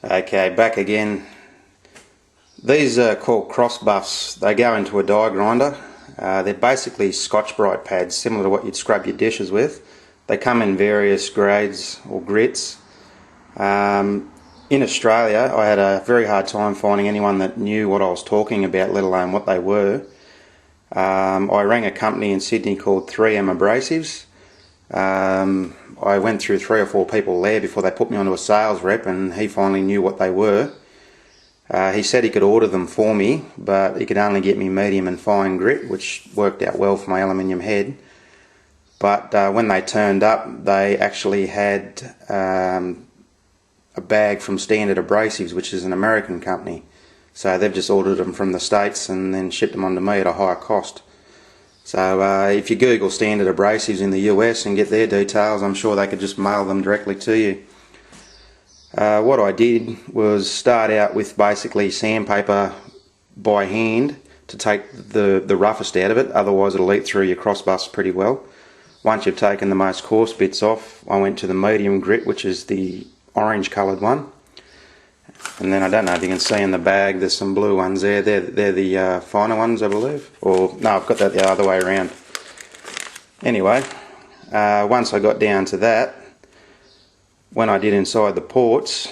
Okay, back again. These are called cross buffs. They go into a die grinder. They're basically Scotch-Brite pads, similar to what you'd scrub your dishes with. They come in various grades or grits. In Australia, I had a very hard time finding anyone that knew what I was talking about, let alone what they were. I rang a company in Sydney called 3M Abrasives. I went through 3 or 4 people there before they put me onto a sales rep, and he finally knew what they were. He said he could order them for me, but he could only get me medium and fine grit, which worked out well for my aluminium head. But when they turned up, they actually had a bag from Standard Abrasives, which is an American company. So they've just ordered them from the States and then shipped them onto me at a higher cost. So if you Google Standard Abrasives in the US and get their details, I'm sure they could just mail them directly to you. What I did was start out with basically sandpaper by hand to take the roughest out of it, otherwise it'll eat through your crossbuffs pretty well. Once you've taken the most coarse bits off, I went to the medium grit, which is the orange coloured one. And then I don't know if you can see in the bag, there's some blue ones there. They're the finer ones, I believe. Or no, I've got that the other way around. Anyway, once I got down to that, when I did inside the ports,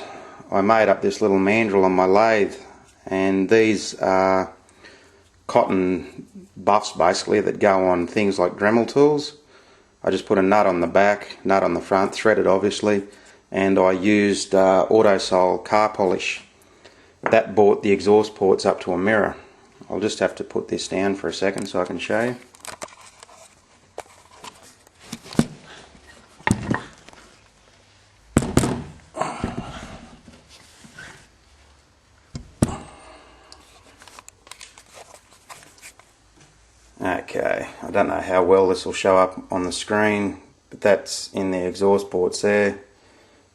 I made up this little mandrel on my lathe, and these are cotton buffs basically that go on things like Dremel tools. I just put a nut on the back, nut on the front, threaded obviously, and I used Autosol car polish. That brought the exhaust ports up to a mirror. I'll just have to put this down for a second so I can show you. Okay, I don't know how well this will show up on the screen, but that's in the exhaust ports there,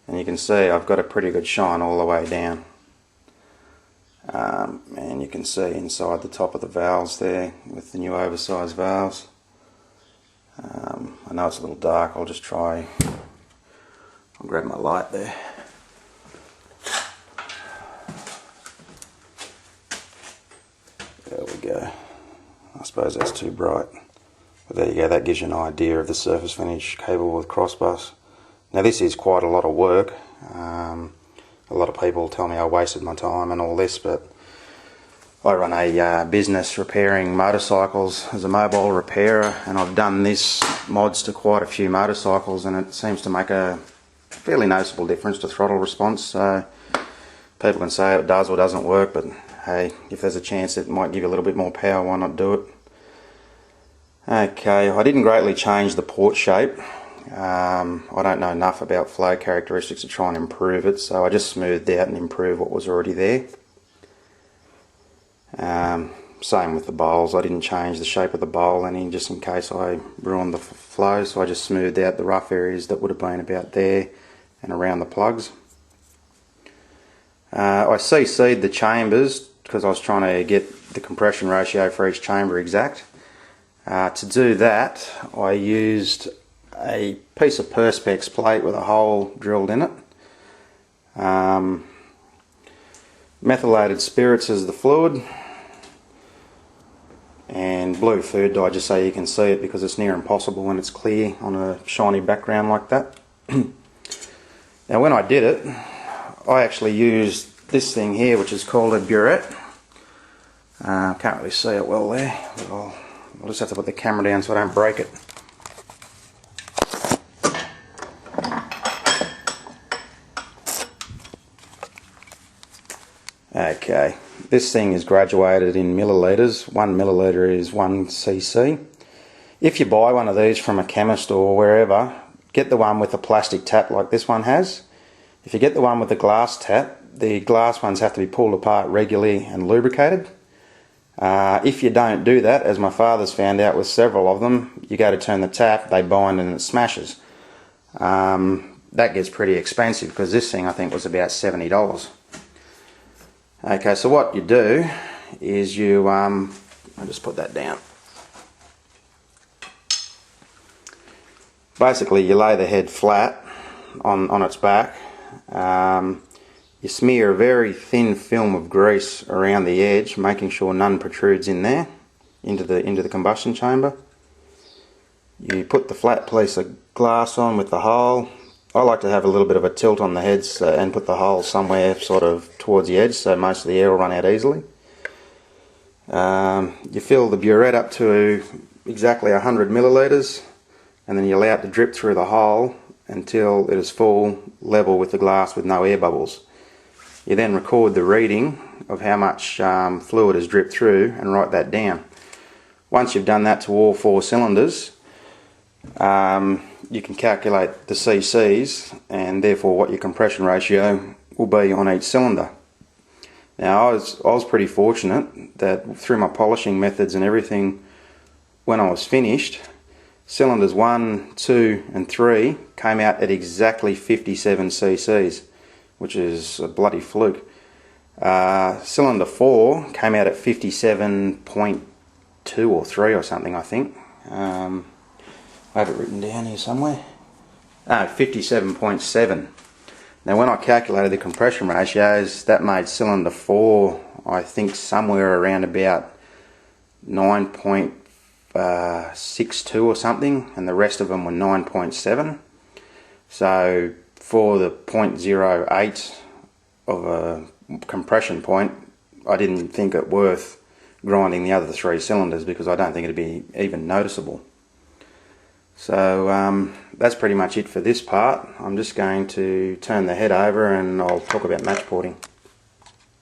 and you can see I've got a pretty good shine all the way down. And you can see inside the top of the valves there with the new oversized valves. I know it's a little dark, I'll just try, I'll grab my light there. There we go. I suppose that's too bright, but there you go, that gives you an idea of the surface finish cable with crossbuffs. Now this is quite a lot of work. A lot of people tell me I wasted my time and all this, but I run a business repairing motorcycles as a mobile repairer, and I've done this mods to quite a few motorcycles, and it seems to make a fairly noticeable difference to throttle response. So people can say it does or doesn't work, but hey, if there's a chance it might give you a little bit more power, why not do it? Okay, I didn't greatly change the port shape. I don't know enough about flow characteristics to try and improve it, so I just smoothed out and improved what was already there. Same with the bowls, I didn't change the shape of the bowl any, just in case I ruined the flow, so I just smoothed out the rough areas that would have been about there and around the plugs. I CC'd the chambers because I was trying to get the compression ratio for each chamber exact. To do that, I used a piece of Perspex plate with a hole drilled in it. Methylated spirits as the fluid, and blue food dye just so you can see it, because it's near impossible when it's clear on a shiny background like that. Now when I did it, I actually used this thing here, which is called a burette. Can't really see it well there, but I'll just have to put the camera down so I don't break it. Okay, this thing is graduated in millilitres. 1 milliliter is 1 cc. If you buy one of these from a chemist or wherever, get the one with a plastic tap like this one has. If you get the one with the glass tap, the glass ones have to be pulled apart regularly and lubricated. If you don't do that, as my father's found out with several of them, you go to turn the tap, they bind and it smashes. That gets pretty expensive, because this thing I think was about $70. Okay, so what you do is you, I'll just put that down. Basically you lay the head flat on its back. You smear a very thin film of grease around the edge, making sure none protrudes in there, into the combustion chamber. You put the flat piece of glass on with the hole. I like to have a little bit of a tilt on the heads and put the hole somewhere sort of towards the edge so most of the air will run out easily. You fill the burette up to exactly 100 millilitres, and then you allow it to drip through the hole until it is full, level with the glass with no air bubbles. You then record the reading of how much fluid has dripped through and write that down. Once you've done that to all 4 cylinders, you can calculate the cc's and therefore what your compression ratio will be on each cylinder. Now I was pretty fortunate that through my polishing methods and everything, when I was finished, cylinders 1, 2 and 3 came out at exactly 57 cc's, which is a bloody fluke. Cylinder 4 came out at 57.2 or 3 or something, I think. I have it written down here somewhere. 57.7. Now when I calculated the compression ratios, that made cylinder 4, I think, somewhere around about 9.62 or something, and the rest of them were 9.7. So for the 0.08 of a compression point, I didn't think it worth grinding the other 3 cylinders because I don't think it'd be even noticeable. So that's pretty much it for this part. I'm just going to turn the head over and I'll talk about match porting.